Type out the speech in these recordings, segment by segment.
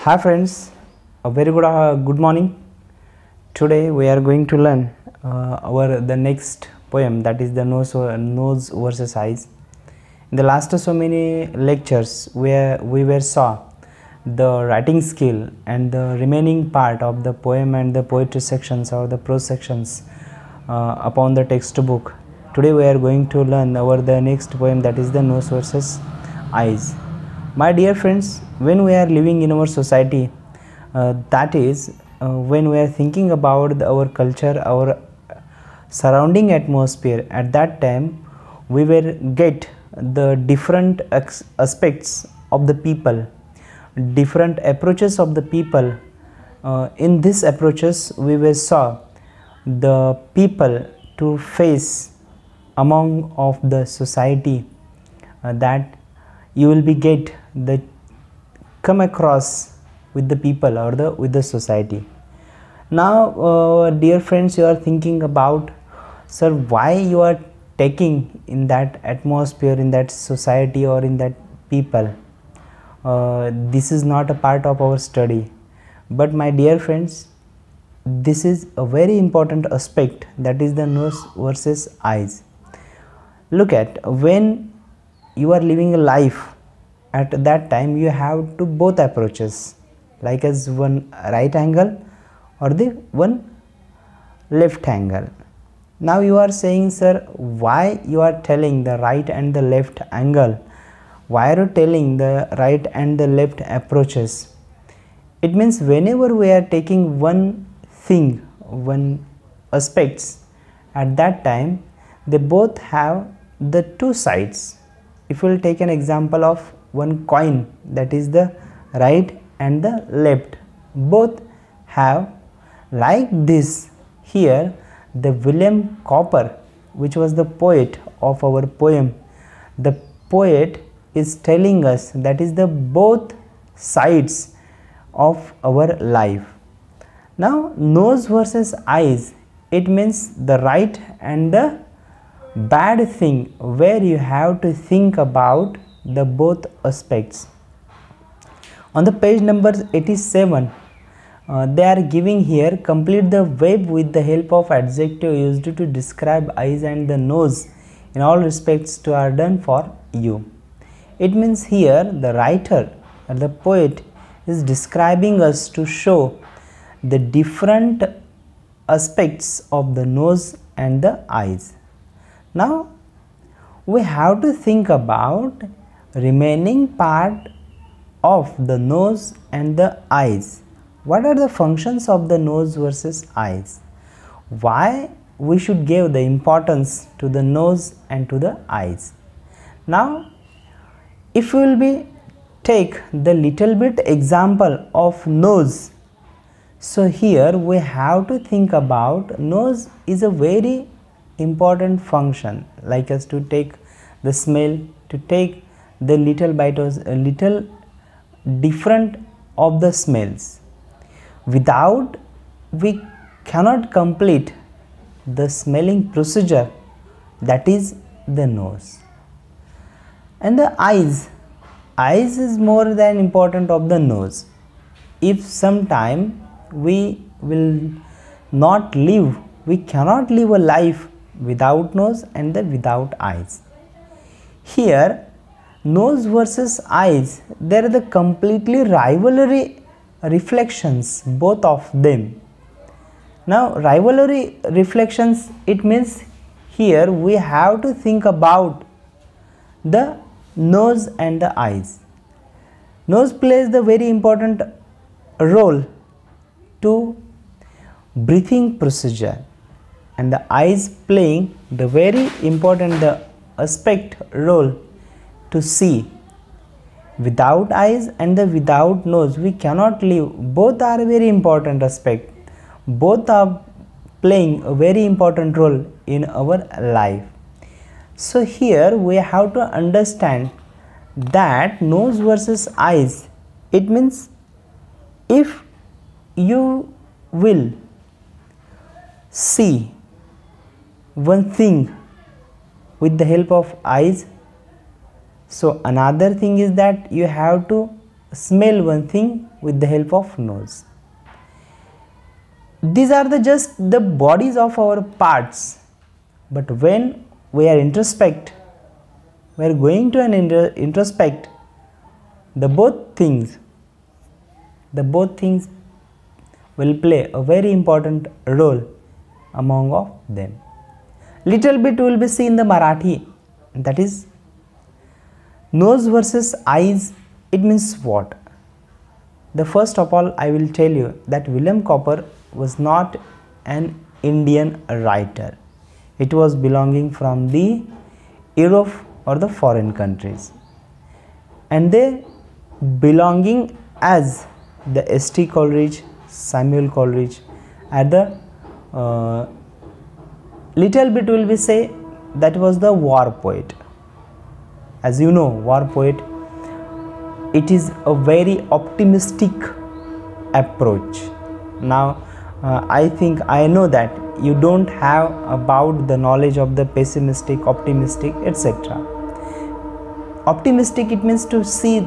Hi friends, a very good morning. Today we are going to learn the next poem, that is the nose versus eyes. In the last so many lectures where we were saw the writing skill and the remaining part of the poem and the poetry sections or the prose sections upon the textbook. Today we are going to learn the next poem, that is the nose versus eyes. My dear friends, when we are living in our society, that is when we are thinking about our culture, our surrounding atmosphere, at that time we will get the different aspects of the people, different approaches of the people. In these approaches we will saw the people to face among of the society, that you will be get the come across with the people or with the society. Now dear friends, you are thinking about, sir, why you are taking in that atmosphere, in that society or in that people? This is not a part of our study. But my dear friends, this is a very important aspect, that is the nose versus eyes. Look at, when you are living a life, at that time you have to both approaches, like as one right angle or the one left angle. Now you are saying, sir, why you are telling the right and the left angle? Why are you telling the right and the left approaches? It means whenever we are taking one thing, one aspects, at that time they both have the two sides. If we will take an example of one coin, that is the right and the left, both have like this. Here the William Cowper, which was the poet of our poem, the poet is telling us that is the both sides of our life. Now nose versus eyes, it means the right and the bad thing, where you have to think about the both aspects. On the page number 87, they are giving here, complete the web with the help of adjective used to describe eyes and the nose in all respects to are done for you. It means here the writer or the poet is describing us to show the different aspects of the nose and the eyes. Now we have to think about remaining part of the nose and the eyes. What are the functions of the nose versus eyes? Why we should give the importance to the nose and to the eyes? Now if we will be take the little bit example of nose, so here we have to think about nose is a very important function, like us to take the smell, to take the little bite or a little different of the smells. Without we cannot complete the smelling procedure, that is the nose. And the eyes is more than important of the nose. If sometime we will not live, we cannot live a life without nose and the without eyes. Here nose versus eyes, there are the completely rivalry reflections, both of them. Now rivalry reflections, it means here we have to think about the nose and the eyes. Nose plays the very important role to breathing procedure, and the eyes playing the very important aspect role to see. Without eyes and the without nose we cannot live. Both are very important aspect. Both are playing a very important role in our life. So here we have to understand that nose versus eyes, it means if you will see one thing with the help of eyes, so another thing is that you have to smell one thing with the help of nose. These are the just the bodies of our parts, but when we are introspect, we are going to an introspect, the both things will play a very important role among of them. Little bit we will be see in the Marathi, that is nose versus eyes. It means what? The first of all, I will tell you that William Cowper was not an Indian writer. It was belonging from the Europe or the foreign countries, and they belonging as the S.T. Coleridge, Samuel Coleridge, at the little bit will be say that was the war poet. As you know, war poet, it is a very optimistic approach. Now I think I know that you don't have about the knowledge of the pessimistic, optimistic, etc. Optimistic, it means to see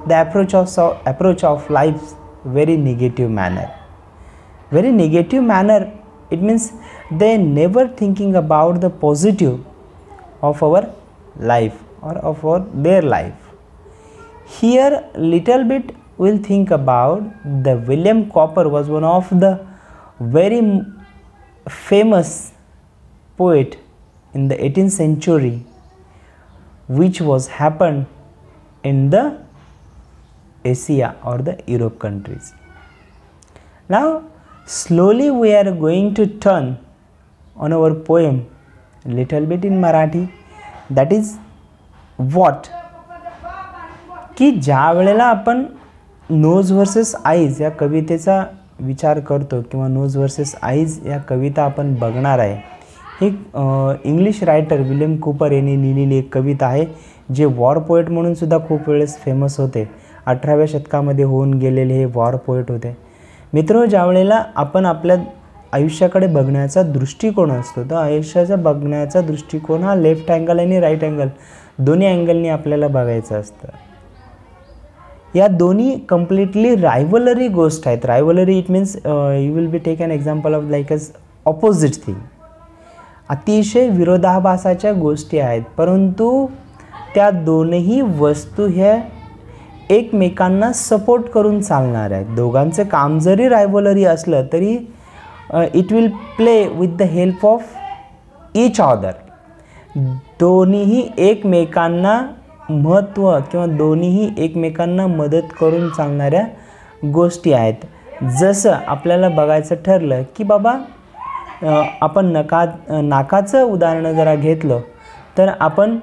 the approach of life very negative manner. Very negative manner, it means they never thinking about the positive of our life or of their life. Here little bit we'll think about the William Cowper was one of the very famous poet in the 18th century, which was happened in the Asia or the Europe countries. Now slowly we are going to turn on our poem little bit in Marathi. That is what की ज्या वेळेला आपण knows versus eyes या कवितेचा विचार करतो किंवा knows versus eyes या कविता आपण बघणार आहे. ही इंग्लिश रायटर विलियम कूपर यांनी लिहिलेली एक कविता आहे, जे वॉर पोएट म्हणून सुद्धा खूप वेळेस फेमस होते. 18व्या शतकामध्ये होऊन गेलेले हे वॉर पोएट होते. मित्र, ज्या वेळेला आपण आपल्या आयुष्याकडे बघण्याचा दृष्टिकोन असतो, तर आयुष्याचा बघण्याचा दृष्टिकोन हा लेफ्ट अँगल आणि राईट अँगल दोन्ही अँगलनी आपल्याला बघायचं असतं. या दोन्ही कम्प्लिटली रायव्हलरी गोष्ट आहेत. Rivalry it means you will be take an example of like us opposite thing. अतिशय विरोधाभासाच्या गोष्टी आहेत, परंतु त्या दोनही वस्तू ह्या एकमेकांना सपोर्ट करून चालणार आहेत. दोघांचे काम जरी रायव्हलरी असलं तरी it will play with the help of each other. दोन्हीही एकमेकांना महत्त्व किंवा दोन्हीही एकमेकांना मदत करून चालणाऱ्या गोष्टी आहेत. जसं आपल्याला बघायचं ठरलं की बाबा आपण नाकाचं उदाहरण जरा घेतलं तर आपण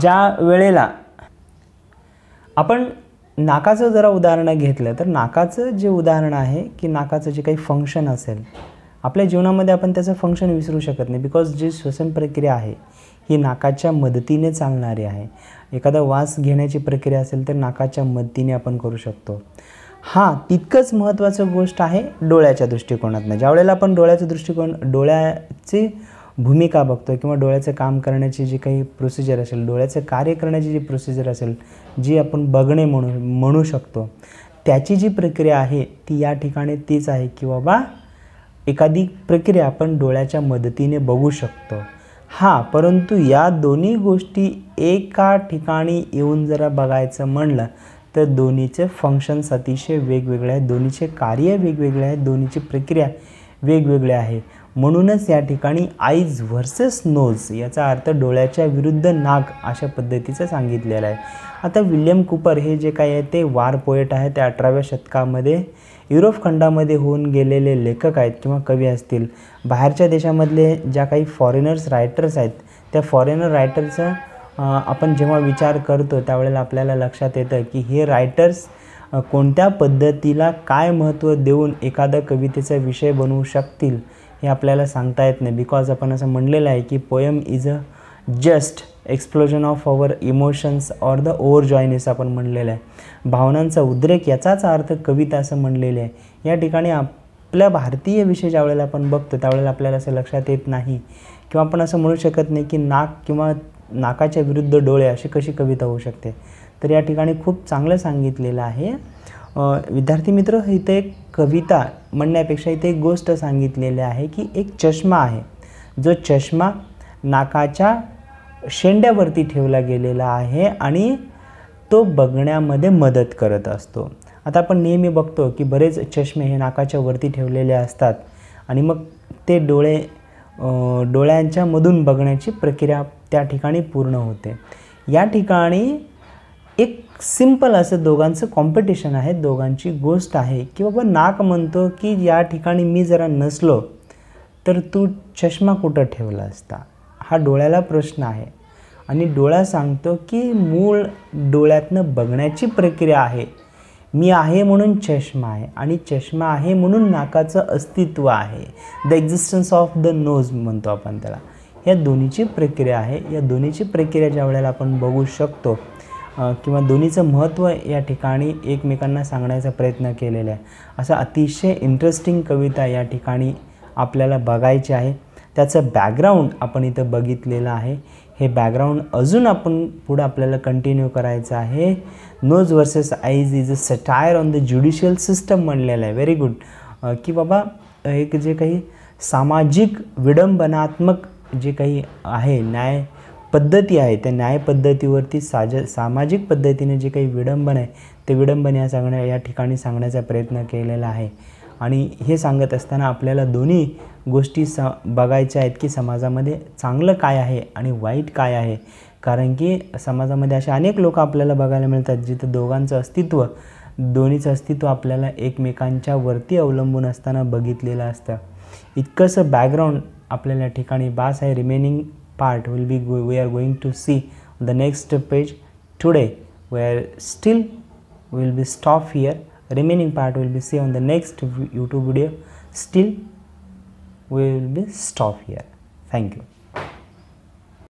ज्या वेळेला आपण नाकाचं जरा उदाहरण घेतलं तर नाकाचं जे उदाहरण आहे की नाकाचं जे काही फंक्शन असेल आपल्या जीवनामध्ये आपण त्याचं फंक्शन विसरू शकत नाही, बिकॉज जी श्वसन प्रक्रिया आहे ही नाकाच्या मदतीने चालणारी आहे. एखादा वास घेण्याची प्रक्रिया असेल तर नाकाच्या मदतीने आपण करू शकतो. हां, तितकंच महत्त्वाचं गोष्ट आहे डोळ्याच्या दृष्टिकोनातून. ज्या वेळेला आपण डोळ्याची भूमिका बघतो किंवा डोळ्याचं काम करण्याची जी काही प्रोसिजर असेल, डोळ्याचं कार्य करण्याची जी प्रोसिजर असेल, जी आपण बघणे म्हणू शकतो, त्याची जी प्रक्रिया आहे ती या ठिकाणी तीच आहे की बाबा एखादी प्रक्रिया आपण डोळ्याच्या मदतीने बघू शकतो. हां, परंतु या दोन्ही गोष्टी एका ठिकाणी येऊन जरा बघायचं म्हणलं तर दोन्हीचे फंक्शन्स अतिशय वेगवेगळे आहेत, दोन्हीचे कार्य वेगवेगळे आहेत, दोन्हीची प्रक्रिया वेगवेगळी आहे. म्हणूनच या ठिकाणी आईज व्हर्सेस नोज याचा अर्थ डोळ्याच्या विरुद्ध नाक अशा पद्धतीचं सांगितलेलं आहे. आता विलियम कूपर हे जे काही आहे ते वार पोएट आहे. ते 18व्या शतकामध्ये युरोप खंडामध्ये होऊन गेलेले लेखक आहेत किंवा कवी असतील. बाहेरच्या देशामधले ज्या काही फॉरेनर्स रायटर्स आहेत त्या फॉरेनर रायटरचा आपण जेव्हा विचार करतो त्यावेळेला आपल्याला लक्षात येतं की हे रायटर्स कोणत्या पद्धतीला काय महत्त्व देऊन एखादा कवितेचा विषय बनवू शकतील हे आपल्याला सांगता येत नाही. बिकॉज आपण असं म्हणलेलं आहे की poem is a just explosion of our emotions or the over joyness आपण म्हणलेलं आहे. भावनांचा उद्रेक याचाच अर्थ कविता असं म्हणलेले आहे. या ठिकाणी आपल्या भारतीय विषय ज्या वेळेला आपण बघतो त्यावेळेला आपल्याला असं लक्षात येत नाही किंवा आपण असं म्हणू शकत नाही की नाक किंवा नाकाच्या विरुद्ध डोळे अशी कशी कविता होऊ शकते. तर या ठिकाणी खूप चांगलं सांगितलेलं आहे. विद्यार्थी मित्र, इथे एक कविता म्हणण्यापेक्षा इथे एक गोष्ट सांगितलेली आहे की एक चष्मा आहे, जो चष्मा नाकाच्या शेंड्यावरती ठेवला गेलेला आहे आणि तो बघण्यामध्ये मदत करत असतो. आता आपण नेहमी बघतो की बरेच चष्मे हे नाकाच्या वरती ठेवलेले असतात आणि मग ते डोळ्यांच्या मधून बघण्याची प्रक्रिया त्या ठिकाणी पूर्ण होते. या ठिकाणी एक सिंपल असं दोघांचं कॉम्पिटिशन आहे, दोघांची गोष्ट आहे की बाबा नाक म्हणतो की या ठिकाणी मी जरा नसलो तर तू चष्मा कुठं ठेवला असता, हा डोळ्याला प्रश्न आहे. आणि डोळा सांगतो की मूळ डोळ्यातनं बघण्याची प्रक्रिया आहे, मी आहे म्हणून चष्मा आहे आणि चष्मा आहे म्हणून नाकाचं अस्तित्व आहे, the existence of the nose म्हणतो आपण त्याला. या दोन्हीची प्रक्रिया आहे. या दोन्हीची प्रक्रिया ज्या वेळेला आपण बघू शकतो किंवा दोन्हीचं महत्त्व या ठिकाणी एकमेकांना सांगण्याचा प्रयत्न केलेला आहे. असं अतिशय इंटरेस्टिंग कविता या ठिकाणी आपल्याला बघायची आहे. त्याचं बॅकग्राऊंड आपण इथं बघितलेलं आहे. हे बॅकग्राऊंड अजून आपण पुढं आपल्याला कंटिन्यू करायचं आहे. Nose versus eyes is a satire on the judicial system म्हणलेलं आहे. Very good. की बाबा एक जे काही सामाजिक विडंबनात्मक जे काही आहे न्याय पद्धती आहे, त्या न्याय पद्धतीवरती सामाजिक पद्धतीने जे काही विडंबन आहे ते विडंबन या ठिकाणी सांगण्याचा प्रयत्न केलेला आहे. आणि हे सांगत असताना आपल्याला दोन्ही गोष्टी बघायच्या आहेत की समाजामध्ये चांगलं काय आहे आणि वाईट काय आहे. कारण की समाजामध्ये असे अनेक लोक आपल्याला बघायला मिळतात जिथं दोन्हीचं अस्तित्व आपल्याला एकमेकांच्या वरती अवलंबून असताना बघितलेलं असतं. इतकंसं बॅकग्राऊंड आपल्याला या ठिकाणी बास आहे. Remaining part we are going to see on the next page. Today we will be stop here. Remaining part will be see on the next YouTube video. Still we will be stop here. Thank you.